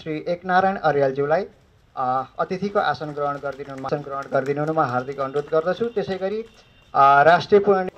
श्री एकनारायण अर्यालज्यूलाई अतिथिको आसन ग्रहण गरिदिनुमा हार्दिक अनुरोध गर्दछु। त्यसैगरी राष्ट्रिय पुनर्निर्माण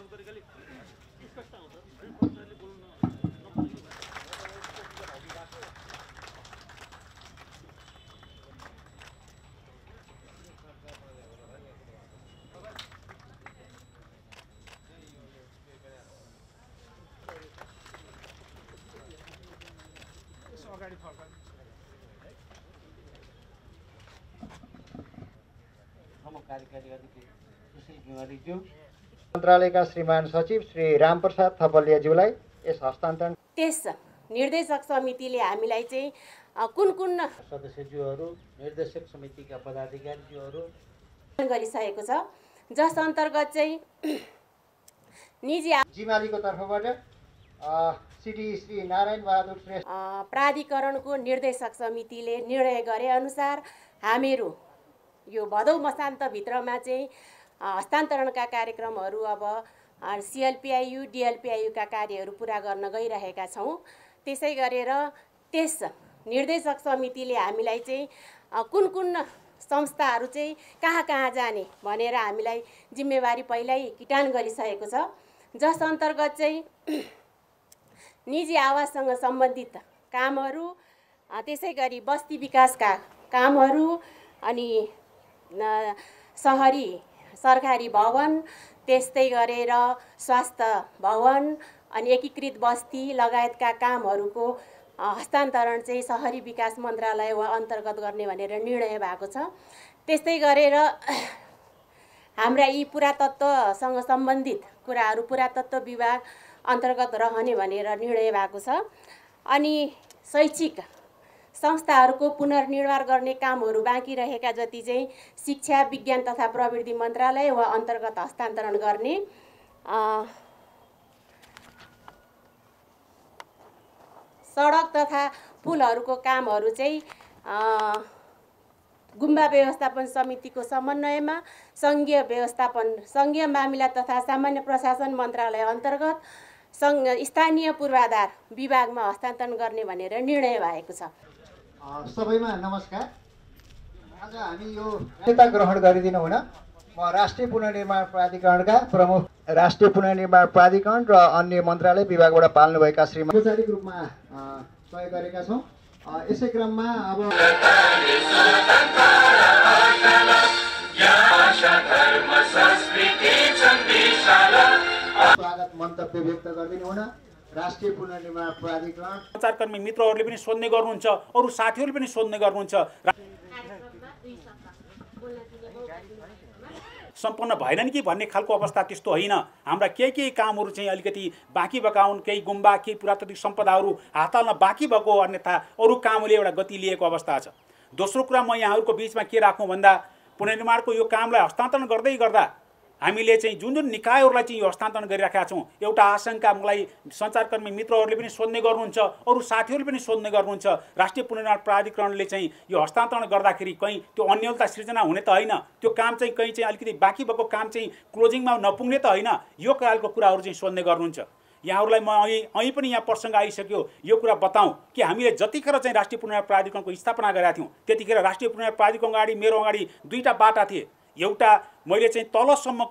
मन्त्रालयका श्रीमान सचिव श्री रामप्रसाद थपलियाज्यूलाई यस हस्तान्तरण त्यस निर्देशक समितिले हामीलाई चाहिँ कुन कुन सदस्यज्यूहरू निर्देशक समितिका पदाधिकारीज्यूहरू गरिसकेको छ, जस अन्तर्गत चाहिँ निजी जिमालीको तर्फबाट सिटी श्री नारायण बहादुर श्रेष्ठ प्राधिकरणको निर्देशक समितिले निर्णय गरे अनुसार हामीहरू यो भदौ मसान्तभित्रमा चाहिँ हस्तान्तरणका कार्यक्रमहरू अब सिएलपिआइयु डिएलपिआइयुका कार्यहरू पुरा गर्न गइरहेका छौँ। त्यसै गरेर त्यस निर्देशक समितिले हामीलाई चाहिँ कुन कुन संस्थाहरू चाहिँ कहाँ कहाँ जाने भनेर हामीलाई जिम्मेवारी पहिल्यै किटान गरिसकेको छ, जस अन्तर्गत चाहिँ निजी आवाससँग सम्बन्धित कामहरू, त्यसै गरी बस्ती विकासका कामहरू, अनि सहरी सरकारी भवन, त्यस्तै गरेर स्वास्थ्य भवन अनि एकीकृत बस्ती लगायतका कामहरूको हस्तान्तरण चाहिँ सहरी विकास मन्त्रालय वा अन्तर्गत गर्ने भनेर निर्णय भएको छ। त्यस्तै गरेर हाम्रा यी पुरातत्त्वसँग सम्बन्धित कुराहरू पुरातत्त्व विभाग अन्तर्गत रहने भनेर निर्णय भएको छ। अनि शैक्षिक संस्थाहरूको पुनर्निर्माण गर्ने कामहरू बाँकी रहेका जति चाहिँ शिक्षा विज्ञान तथा प्रविधि मन्त्रालय वा अन्तर्गत हस्तान्तरण गर्ने, सडक तथा पुलहरूको कामहरू चाहिँ गुम्बा व्यवस्थापन समितिको समन्वयमा सङ्घीय मामिला तथा सामान्य प्रशासन मन्त्रालय अन्तर्गत स्थानीय पूर्वाधार विभागमा हस्तान्तरण गर्ने भनेर निर्णय भएको छ। सबैमा नमस्कार। आज हामी यो नेता ग्रहण गरिदिनु हुन म राष्ट्रिय पुनर्निर्माण प्राधिकरणका प्रमुख, राष्ट्रिय पुनर्निर्माण प्राधिकरण र अन्य मन्त्रालय विभागबाट पाल्नुभएका श्रीमान औपचारिक रूपमा सहयोग गरेका छौँ। यसै क्रममा अब स्वागत मन्तव्य व्यक्त गरिदिनु हुन राष्ट्रिय पुनर्निर्माण प्राधिकरण सञ्चारकर्मी मित्रहरूले पनि सोध्ने गर्नुहुन्छ, अरू साथीहरूले पनि सोध्ने गर्नुहुन्छ। सम्पन्न भएनन् कि भन्ने खालको अवस्था त्यस्तो होइन। हाम्रा केही कामहरू चाहिँ अलिकति बाँकी भएका हुन्, केही गुम्बा केही पुरातात्विक सम्पदाहरू हात हाल्न बाँकी भएको, अन्यथा अरू कामले एउटा गति लिएको अवस्था छ। दोस्रो कुरा म यहाँहरूको बिचमा के राखौँ भन्दा पुनर्निर्माणको यो कामलाई हस्तान्तरण गर्दै गर्दा हामीले चाहिँ जुन निकायहरूलाई चाहिँ यो हस्तान्तरण गरिराखेका छौँ, एउटा आशंका मलाई सञ्चारकर्मी मित्रहरूले पनि सोध्ने गर्नुहुन्छ, अरू साथीहरूले पनि सोध्ने गर्नुहुन्छ, राष्ट्रिय पुनर्निर्माण प्राधिकरणले चाहिँ यो हस्तान्तरण गर्दाखेरि कहीँ त्यो अन्यलता सृजना हुने त होइन, त्यो काम चाहिँ कहीँ चाहिँ अलिकति बाँकी भएको काम चाहिँ क्लोजिङमा नपुग्ने त होइन, यो खालको कुराहरू चाहिँ सोध्ने गर्नुहुन्छ। यहाँहरूलाई म अहिले पनि यहाँ प्रसङ्ग आइसक्यो यो कुरा बताउँ कि हामीले जतिखेर चाहिँ राष्ट्रिय पुनर्निर्माण प्राधिकरणको स्थापना गरेका थियौँ त्यतिखेर राष्ट्रिय पुनर्निर्माण प्राधिकरण अगाडि मेरो अगाडि दुईवटा बाटा थिए। एउटा मैले चाहिँ तलसम्म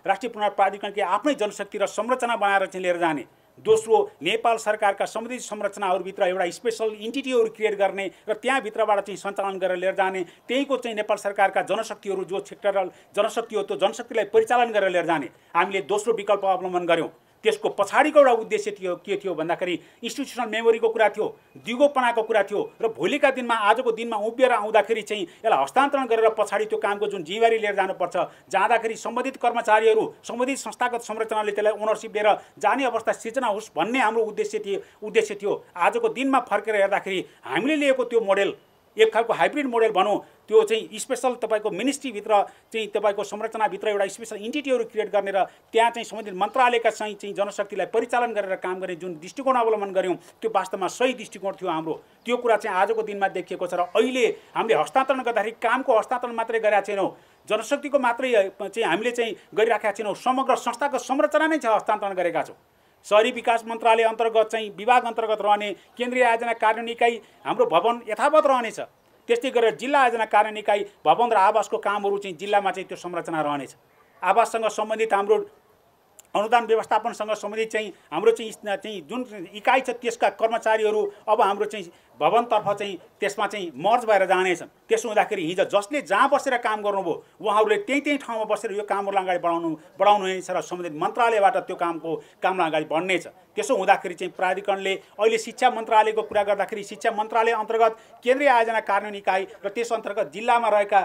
राष्ट्रिय पुनर्निर्माण प्राधिकरणको आफ्नै जनशक्ति र संरचना बनाएर चाहिँ लिएर जाने, दोस्रो नेपाल सरकारका सम्बन्धित संरचनाहरूभित्र एउटा स्पेसल इन्टिटीहरू क्रिएट गर्ने र त्यहाँभित्रबाट चाहिँ सञ्चालन गरेर लिएर जाने, त्यहीँको चाहिँ नेपाल सरकारका जनशक्तिहरू जो सेक्टरल जनशक्ति हो त्यो जनशक्तिलाई परिचालन गरेर लिएर जाने हामीले दोस्रो विकल्प अवलम्बन गऱ्यौँ। त्यसको पछाडिको एउटा उद्देश्य के थियो भन्दाखेरि इन्स्टिट्युसनल मेमोरीको कुरा थियो, दिगोपनाको कुरा थियो र भोलिका दिनमा आजको दिनमा उभिएर आउँदाखेरि चाहिँ यसलाई हस्तान्तरण गरेर पछाडि त्यो कामको जुन जिम्मेवारी लिएर जानुपर्छ, जाँदाखेरि सम्बन्धित कर्मचारीहरू सम्बन्धित संस्थागत संरचनाले त्यसलाई ओनरसिप लिएर जाने अवस्था सिर्जना होस् भन्ने हाम्रो उद्देश्य थियो। आजको दिनमा फर्केर हेर्दाखेरि हामीले लिएको त्यो मोडेल एक खालको हाइब्रिड मोडेल भनौँ, त्यो चाहिँ स्पेसल तपाईँको मिनिस्ट्रीभित्र चाहिँ तपाईँको संरचनाभित्र एउटा स्पेसल इन्टिटीहरू क्रिएट गर्ने र त्यहाँ चाहिँ सम्बन्धित मन्त्रालयका चाहिँ जनशक्तिलाई परिचालन गरेर काम गर्ने जुन दृष्टिकोण अवलम्बन गऱ्यौँ त्यो वास्तवमा सही दृष्टिकोण थियो हाम्रो। त्यो कुरा चाहिँ आजको दिनमा देखिएको छ र अहिले हामीले हस्तान्तरण गर्दाखेरि कामको हस्तान्तरण मात्रै गरेका छैनौँ, जनशक्तिको मात्रै चाहिँ हामीले चाहिँ गरिराखेका छैनौँ, समग्र संस्थाको संरचना नै छ हस्तान्तरण गरेका छौँ। शहरी विकास मन्त्रालय अन्तर्गत चाहिँ विभाग अन्तर्गत रहने केन्द्रीय आयोजना कार्यान्वयन इकाइ हाम्रो भवन यथावत रहनेछ। त्यस्तै गरेर जिल्ला आयोजना कार्यान्वयन इकाइ भवन र आवासको कामहरू चाहिँ जिल्लामा चाहिँ त्यो संरचना रहनेछ। आवाससँग सम्बन्धित हाम्रो अनुदान व्यवस्थापनसँग सम्बन्धित चाहिँ हाम्रो चाहिँ जुन इकाइ छ त्यसका कर्मचारीहरू अब हाम्रो चाहिँ भवनतर्फ चाहिँ त्यसमा चाहिँ मर्ज भएर जानेछन्। त्यसो हुँदाखेरि हिजो जसले जहाँ बसेर काम गर्नुभयो उहाँहरूले त्यही ठाउँमा बसेर यो कामहरूलाई अगाडि बढाउनुहुनेछ र सम्बन्धित मन्त्रालयबाट त्यो कामलाई अगाडि बढ्नेछ। त्यसो हुँदाखेरि चाहिँ प्राधिकरणले अहिले शिक्षा मन्त्रालयको कुरा गर्दाखेरि शिक्षा मन्त्रालय अन्तर्गत केन्द्रीय आयोजना कार्यान्वयन इकाइ र त्यस अन्तर्गत जिल्लामा रहेका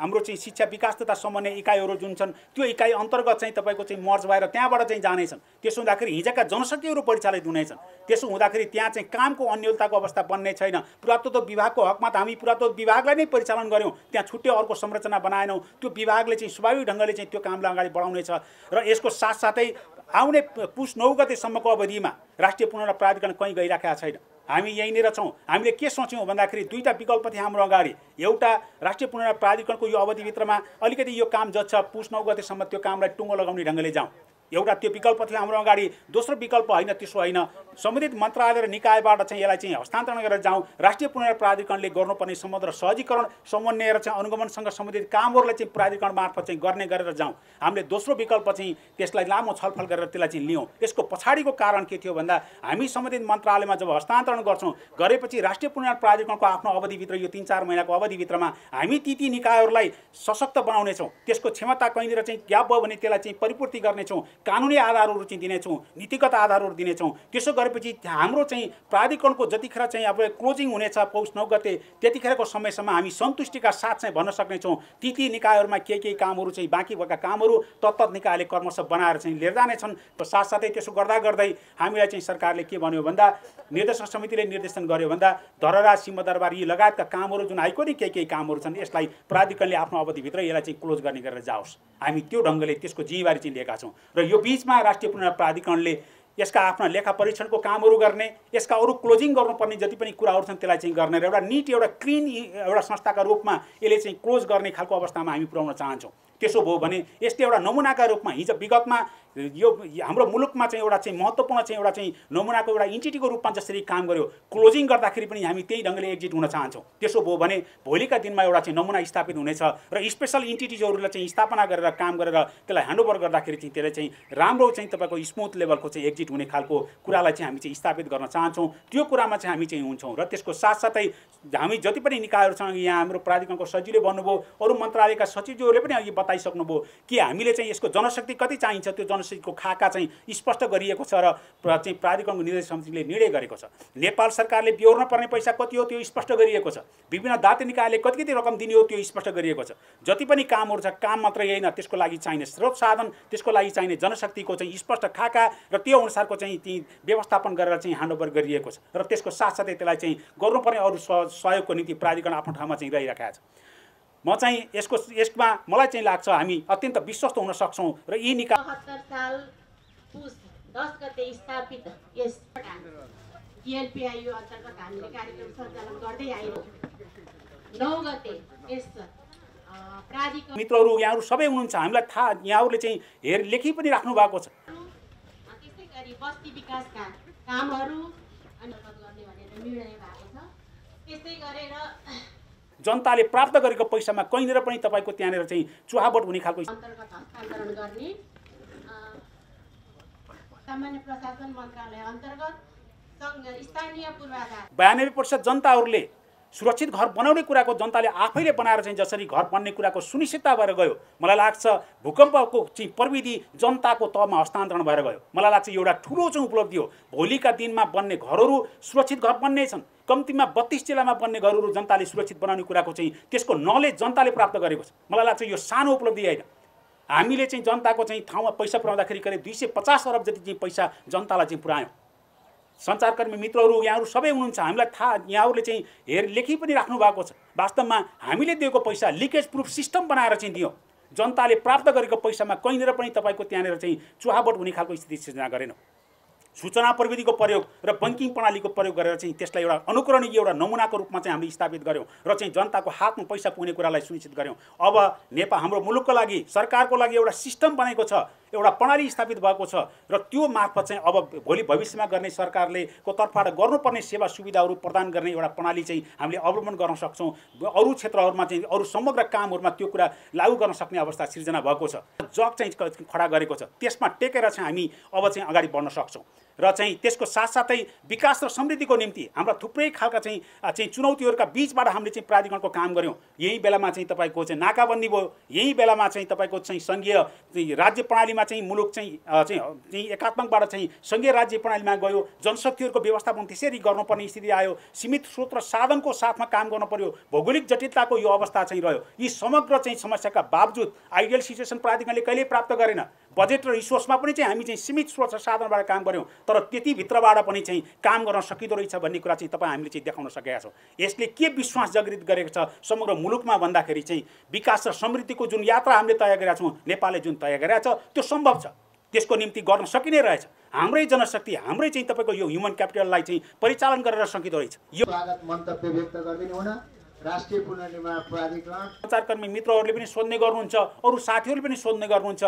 हाम्रो चाहिँ शिक्षा विकास तथा समन्वय इकाइहरू जुन छन् त्यो इकाइ अन्तर्गत चाहिँ तपाईँको चाहिँ मर्ज भएर त्यहाँबाट चाहिँ जानेछन्। त्यसो हुँदाखेरि हिजोका जनशक्तिहरू परिचालित हुनेछन्। त्यसो हुँदाखेरि त्यहाँ चाहिँ कामको अन्योलताको अवस्था बन्ने छैन। पुरातत्व विभागको हकमा त हामी पुरातत्व विभागलाई नै परिचालन गऱ्यौँ, त्यहाँ छुट्टै अर्को संरचना बनाएनौँ। त्यो विभागले चाहिँ स्वाभाविक ढङ्गले चाहिँ त्यो कामलाई अगाडि बढाउनेछ र यसको साथसाथै आउने पुस 9 गतेसम्मको अवधिमा राष्ट्रिय पुनर्निर्माण प्राधिकरण कहीँ गइराखेका छैन। हामी यहीँनिर छौँ। हामीले के सोच्यौँ भन्दाखेरि दुईवटा विकल्प थिए हाम्रो अगाडि। एउटा राष्ट्रिय पुनर्निर्माण प्राधिकरणको यो अवधिभित्रमा अलिकति यो काम जति छ पुस 9 गतेसम्म त्यो कामलाई टुङ्गो लगाउने ढङ्गले जाउँ, एउटा त्यो विकल्प थियो हाम्रो अगाडि। दोस्रो विकल्प होइन, त्यसो होइन, सम्बन्धित मन्त्रालय र निकायबाट चाहिँ यसलाई चाहिँ हस्तान्तरण गरेर जाउँ। राष्ट्रिय पुनर्निर्माण प्राधिकरणले गर्नुपर्ने सम्बन्ध र सहजीकरण समन्वय र चाहिँ अनुगमनसँग सम्बन्धित कामहरूलाई चाहिँ प्राधिकरण मार्फत चाहिँ गर्ने गरेर जाउँ। हामीले दोस्रो विकल्प चाहिँ त्यसलाई लामो छलफल गरेर त्यसलाई चाहिँ लियौँ। यसको पछाडिको कारण के थियो भन्दा हामी सम्बन्धित मन्त्रालयमा जब हस्तान्तरण गर्छौँ गरेपछि राष्ट्रिय पुनर्निर्माण प्राधिकरणको आफ्नो अवधिभित्र यो 3-4 महिनाको अवधिभित्रमा हामी ती निकायहरूलाई सशक्त बनाउनेछौँ। त्यसको क्षमता कहीँनिर चाहिँ ग्याप भयो भने त्यसलाई चाहिँ परिपूर्ति गर्नेछौँ, कानुनी आधारहरू चाहिँ दिनेछौँ, नीतिगत आधारहरू दिनेछौँ। त्यसो गरेपछि हाम्रो चाहिँ प्राधिकरणको जतिखेर चाहिँ अब क्लोजिङ हुनेछ पौष 9 गते त्यतिखेरको समयसम्म हामी सन्तुष्टिका साथ चाहिँ भन्न सक्नेछौँ ती निकायहरूमा के कामहरू चाहिँ बाँकी भएका कामहरू तत्त निकायले क्रमशः बनाएर चाहिँ लिएर जानेछन्। साथसाथै त्यसो गर्दा गर्दै हामीलाई चाहिँ सरकारले के भन्यो भन्दा निर्देशक समितिले निर्देशन गर्यो भन्दा धरहरा सिंहदरबार यी लगायतका कामहरू जुन आइकोनिक केही कामहरू छन् यसलाई प्राधिकरणले आफ्नो अवधिभित्र यसलाई चाहिँ क्लोज गर्ने गरेर जाओस्। हामी त्यो ढङ्गले त्यसको जिम्मेवारी चाहिँ लिएका छौँ र यो बीचमा राष्ट्रिय पुनर्निर्माण प्राधिकरणले यसका आफ्ना लेखा परीक्षणको कामहरू गर्ने, यसका अरू क्लोजिङ गर्नुपर्ने जति पनि कुराहरू छन् त्यसलाई चाहिँ गर्ने र एउटा निट एउटा क्लिन एउटा संस्थाका रूपमा यसले चाहिँ क्लोज गर्ने खालको अवस्थामा हामी पुर्याउन चाहन्छौँ। त्यसो भयो भने यस्तै एउटा नमुनाका रूपमा हिजो विगतमा यो हाम्रो मुलुकमा चाहिँ एउटा चाहिँ महत्त्वपूर्ण चाहिँ एउटा चाहिँ नमुनाको एउटा इन्टिटीको रूपमा जसरी काम गर्यो क्लोजिङ गर्दाखेरि पनि हामी त्यही ढङ्गले एक्जिट हुन चाहन्छौँ। त्यसो भयो भने भोलिका दिनमा एउटा चाहिँ नमुना स्थापित हुनेछ र स्पेसल इन्टिटिजहरूलाई चाहिँ स्थापना गरेर काम गरेर त्यसलाई ह्यान्डओभर गर्दाखेरि चाहिँ त्यसले चाहिँ राम्रो चाहिँ तपाईँको स्मुथ लेभलको चाहिँ एक्जिट हुने खालको कुरालाई चाहिँ हामी चाहिँ स्थापित गर्न चाहन्छौँ। त्यो कुरामा चाहिँ हामी चाहिँ हुन्छौँ र त्यसको साथसाथै हामी जति पनि निकायहरू छौँ यहाँ हाम्रो प्राधिकरणको सचिवले भन्नुभयो, अरू मन्त्रालयका सचिवज्यूहरूले पनि अघि बताइसक्नुभयो कि हामीले चाहिँ यसको जनशक्ति कति चाहिन्छ त्यो जनशक्तिको खाका चाहिँ स्पष्ट गरिएको छ र चाहिँ प्राधिकरणको निर्देशक समितिले निर्णय गरेको छ। नेपाल सरकारले बेहोर्न पर्ने पैसा कति हो त्यो स्पष्ट गरिएको छ। विभिन्न दात्री निकायले कति रकम दिने हो त्यो स्पष्ट गरिएको छ। जति पनि कामहरू छ काम मात्रै होइन, त्यसको लागि चाहिने स्रोत साधन, त्यसको लागि चाहिने जनशक्तिको चाहिँ स्पष्ट खाका र त्यो अनुसारको चाहिँ ती व्यवस्थापन गरेर चाहिँ ह्यान्डओभर गरिएको छ र त्यसको साथसाथै त्यसलाई चाहिँ गर्नुपर्ने अरू सहयोगको निम्ति प्राधिकरण आफ्नो ठाउँमा चाहिँ रहिरहेको छ। म चाहिँ यसमा मलाई चाहिँ लाग्छ हामी अत्यन्त विश्वस्त हुन सक्छौँ र यी निकाय 72 साल पुस 10 गते स्थापित यस सिएलपिआई अन्तर्गत हामीले कार्यक्रम सञ्चालन गर्दै आयौँ। 9 गते यस प्राधिकरण मित्रहरू यहाँहरू सबै हुनुहुन्छ, हामीलाई थाहा, यहाँहरूले चाहिँ लेखी पनि राख्नु भएको छ। त्यसै गरी बस्ती विकासका कामहरू अनि गर्ने भनेर निर्णय भएको छ। त्यसै गरेर जनताले प्राप्त गरेको पैसामा कहीँनिर पनि तपाईँको त्यहाँनिर चाहिँ चुहावट हुने खालको अन्तर्गत हस्तान्तरण गर्ने सामान्य प्रशासन मन्त्रालय अन्तर्गत स्थानीय पूर्वाधार 92% जनताहरूले सुरक्षित घर बनाउने कुराको जनताले आफैले बनाएर चाहिँ जसरी घर बन्ने कुराको सुनिश्चितता भएर गयो। मलाई लाग्छ भूकम्पको चाहिँ प्रविधि जनताको तहमा हस्तान्तरण भएर गयो। मलाई लाग्छ एउटा ठुलो चाहिँ उपलब्धि हो। भोलिका दिनमा बन्ने घरहरू सुरक्षित घर बन्ने छन्। कम्तीमा 32 जिल्लामा बन्ने घरहरू जनताले सुरक्षित बनाउने कुराको चाहिँ त्यसको नलेज जनताले प्राप्त गरेको छ। मलाई लाग्छ यो सानो उपलब्धि होइन। हामीले चाहिँ जनताको चाहिँ ठाउँमा पैसा पुर्याउँदाखेरि करिब 250 अरब जति चाहिँ पैसा जनतालाई चाहिँ पुर्यायौँ। सञ्चारकर्मी मित्रहरू यहाँहरू सबै हुनुहुन्छ, हामीलाई थाहा, यहाँहरूले चाहिँ लेखी पनि राख्नु भएको छ। वास्तवमा हामीले दिएको पैसा लिकेज प्रुफ सिस्टम बनाएर चाहिँ दियौँ। जनताले प्राप्त गरेको पैसामा कहीँनिर पनि तपाईँको त्यहाँनिर चाहिँ चुहावट हुने खालको स्थिति सिर्जना गरेनौँ। सूचना प्रविधिको प्रयोग र बैङ्किङ प्रणालीको प्रयोग गरेर चाहिँ त्यसलाई एउटा अनुकरणीय एउटा नमुनाको रूपमा चाहिँ हामीले स्थापित गऱ्यौँ र चाहिँ जनताको हातमा पैसा पुग्ने कुरालाई सुनिश्चित गऱ्यौँ। अब नेपाल हाम्रो मुलुकको लागि सरकारको लागि एउटा सिस्टम बनेको छ, एउटा प्रणाली स्थापित भएको छ र त्यो मार्फत चाहिँ अब भोलि भविष्यमा गर्ने सरकारले को तर्फबाट गर्नुपर्ने सेवा सुविधाहरू प्रदान गर्ने एउटा प्रणाली चाहिँ हामीले अवलम्बन गर्न सक्छौँ। अरू क्षेत्रहरूमा चाहिँ अरू समग्र कामहरूमा त्यो कुरा लागू गर्न सक्ने अवस्था सिर्जना भएको छ, जग चाहिँ खडा गरेको छ। त्यसमा टेकेर चाहिँ हामी अब चाहिँ अगाडि बढ्न सक्छौँ र चाहिँ त्यसको साथसाथै विकास र समृद्धिको निम्ति हाम्रा थुप्रै खालका चाहिँ चुनौतीहरूका बीचबाट हामीले चाहिँ प्राधिकरणको काम गऱ्यौँ। यही बेलामा चाहिँ तपाईँको चाहिँ नाकाबन्दी भयो, यही बेलामा चाहिँ तपाईँको चाहिँ सङ्घीय राज्य प्रणालीमा चाहिँ मुलुक चाहिँ एकात्मकबाट चाहिँ सङ्घीय राज्य प्रणालीमा गयो, जनशक्तिहरूको व्यवस्थापन त्यसरी गर्नुपर्ने स्थिति आयो, सीमित स्रोत र साधनको साथमा काम गर्न पर्यो, भौगोलिक जटिलताको यो अवस्था चाहिँ रह्यो। यी समग्र चाहिँ समस्याका बावजुद आइडियल सिचुएसन प्राधिकरणले कहिल्यै प्राप्त गरेन। बजेट र रिसोर्समा पनि चाहिँ हामी चाहिँ सीमित स्रोत र साधनबाट काम गऱ्यौँ, तर त्यति भित्रबाट पनि चाहिँ काम गर्न सकिँदो रहेछ भन्ने कुरा चाहिँ तपाईँ हामीले चाहिँ देखाउन सकेका छौँ। यसले के विश्वास जागृत गरेको छ समग्र मुलुकमा भन्दाखेरि चाहिँ विकास र समृद्धिको जुन यात्रा हामीले तय गरेका छौँ, नेपालले जुन तय गरेका छ त्यो सम्भव छ, त्यसको निम्ति गर्न सकिने रहेछ। हाम्रै जनशक्ति, हाम्रै चाहिँ तपाईँको यो ह्युमन क्यापिटललाई चाहिँ परिचालन गरेर सकिँदो रहेछ। यो स्वागत मन्तव्य व्यक्त गरिदिनु हुन राष्ट्रिय पुनर्निर्माण प्राधिकरण सञ्चारकर्मी मित्रहरूले पनि सोध्ने गर्नुहुन्छ, अरू साथीहरूले पनि सोध्ने गर्नुहुन्छ।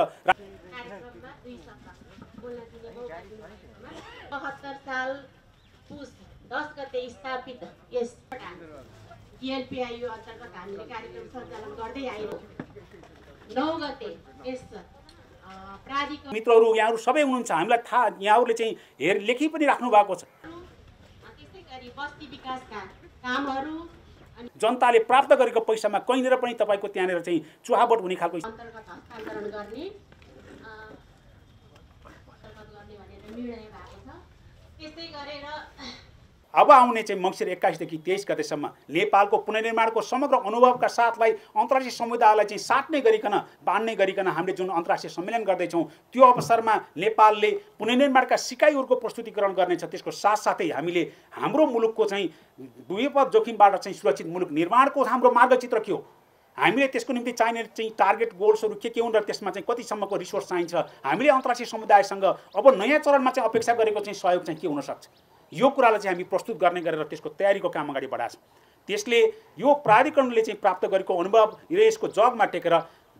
72 साल पुस 10 गते स्थापित यस सिएलपिआईयू अन्तर्गत हामीले कार्यक्रम सञ्चालन गर्दै आयौँ। 9 गते यस प्राधिकरण मित्रहरू यहाँहरू सबै हुनुहुन्छ, हामीलाई थाहा, यहाँहरूले चाहिँ लेखी पनि राख्नु भएको छ। त्यसै गरी बस्ती विकासका कामहरू जनताले प्राप्त गरेको पैसामा कहीँनिर पनि तपाईँको त्यहाँनिर चाहिँ चुहावट हुने खालको अन्तर्गत हस्तान्तरण गर्ने भनेर निर्णय भएको छ। त्यसै गरेर अब आउने चाहिँ मङ्सिर 21 देखि 23 गतेसम्म नेपालको पुनर्निर्माणको समग्र अनुभवका साथलाई अन्तर्राष्ट्रिय समुदायलाई चाहिँ साट्ने गरिकन बाँड्ने गरिकन हामीले जुन अन्तर्राष्ट्रिय सम्मेलन गर्दैछौँ त्यो अवसरमा नेपालले पुनर्निर्माणका सिकाइहरूको प्रस्तुतिकरण गर्नेछ। त्यसको साथसाथै हामीले हाम्रो मुलुकको चाहिँ विपद जोखिमबाट चाहिँ सुरक्षित मुलुक निर्माणको हाम्रो मार्गचित्र के हो, हामीले त्यसको निम्ति चाहिने चाहिँ टार्गेट गोल्सहरू के हुन् र त्यसमा चाहिँ कतिसम्मको रिसोर्स चाहिन्छ, हामीले अन्तर्राष्ट्रिय समुदायसँग अब नयाँ चरणमा चाहिँ अपेक्षा गरेको चाहिँ सहयोग चाहिँ के हुनसक्छ, यो कुरालाई चाहिँ हामी प्रस्तुत गर्ने गरेर त्यसको तयारीको काम अगाडि बढाएको छौँ। त्यसले यो प्राधिकरणले चाहिँ प्राप्त गरेको अनुभव र यसको जगमा टेकेर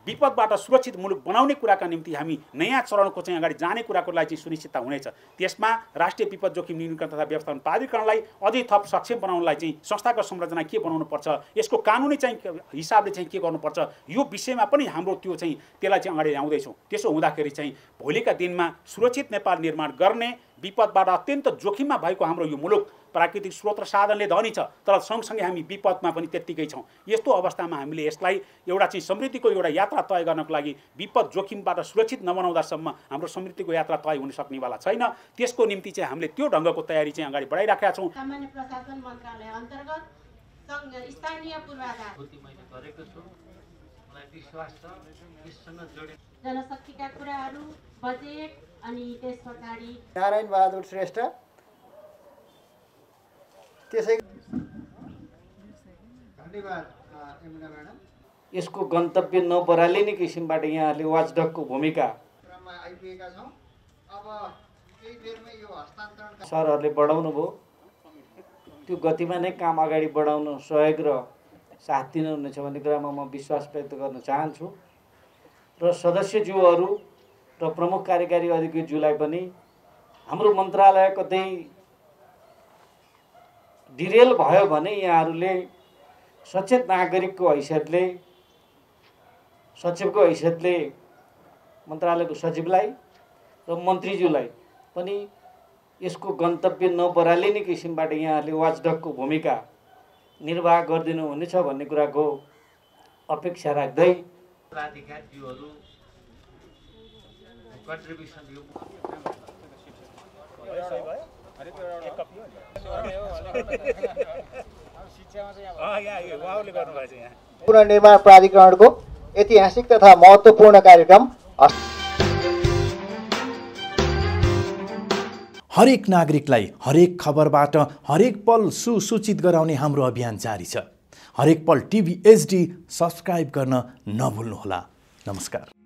विपदबाट सुरक्षित मुलुक बनाउने कुराका निम्ति हामी नयाँ चरणको चाहिँ अगाडि जाने कुराको लागि चाहिँ सुनिश्चितता हुनेछ। त्यसमा राष्ट्रिय विपद जोखिम न्यूनीकरण तथा व्यवस्थापन प्राधिकरणलाई अझै थप सक्षम बनाउनलाई चाहिँ संस्थागत संरचना के बनाउनुपर्छ, यसको कानुनी चाहिँ हिसाबले चाहिँ के गर्नुपर्छ, यो विषयमा पनि हाम्रो त्यो चाहिँ त्यसलाई चाहिँ अगाडि ल्याउँदैछौँ। त्यसो हुँदाखेरि चाहिँ भोलिका दिनमा सुरक्षित नेपाल निर्माण गर्ने, विपदबाट अत्यन्त जोखिममा भएको हाम्रो यो मुलुक प्राकृतिक स्रोत र साधनले धनी छ तर सँगसँगै हामी विपदमा पनि त्यत्तिकै छौँ। यस्तो अवस्थामा हामीले यसलाई एउटा चाहिँ समृद्धिको एउटा यात्रा तय गर्नको लागि विपद जोखिमबाट सुरक्षित नबनाउँदासम्म हाम्रो समृद्धिको यात्रा तय हुन सक्नेवाला छैन। त्यसको निम्ति चाहिँ हामीले त्यो ढङ्गको तयारी चाहिँ अगाडि बढाइराखेका छौँ। सामान्य प्रशासन मन्त्रालय अन्तर्गत स्थानीय पूर्वाधार गरेको छु, मलाई विश्वास छ यससँग जोडेर जनशक्तिका कुराहरू, बजेट अनि त्यस पछाडि नारायण बहादुर श्रेष्ठ, त्यसै धन्यवाद यमुना म्याडम। यसको गन्तव्य नबरालिने किसिमबाट यहाँहरूले वाचडगको भूमिका क्रममा आइपुगेका छौँ। अब केही बेरमै यो हस्तान्तरण सरहरूले बढाउनु भयो, त्यो गतिमा नै काम अगाडि बढाउन सहयोग र साथ दिनुहुनेछ भन्ने कुरामा म विश्वास व्यक्त गर्न चाहन्छु र सदस्यज्यूहरू र प्रमुख कार्यकारी अधिकारीज्यूलाई पनि हाम्रो मन्त्रालय कतै डिरेल भयो भने यहाँहरूले सचेत नागरिकको हैसियतले, सचिवको हैसियतले मन्त्रालयको सचिवलाई र मन्त्रीज्यूलाई पनि यसको गन्तव्य नबरालिने किसिमबाट यहाँहरूले वाचडगको भूमिका निर्वाह गरिदिनु हुनेछ भन्ने कुराको अपेक्षा राख्दै प्राधिकारज्यूहरू कन्ट्रिब्युसन पुनर्निर्माण प्राधिकरणको ऐतिहासिक तथा महत्त्वपूर्ण कार्यक्रम हरेक नागरिकलाई हरेक खबरबाट हरेक पल सुसूचित गराउने हाम्रो अभियान जारी छ। हरेक पल टिभी एचडी सब्स्क्राइब गर्न नभुल्नुहोला। नमस्कार।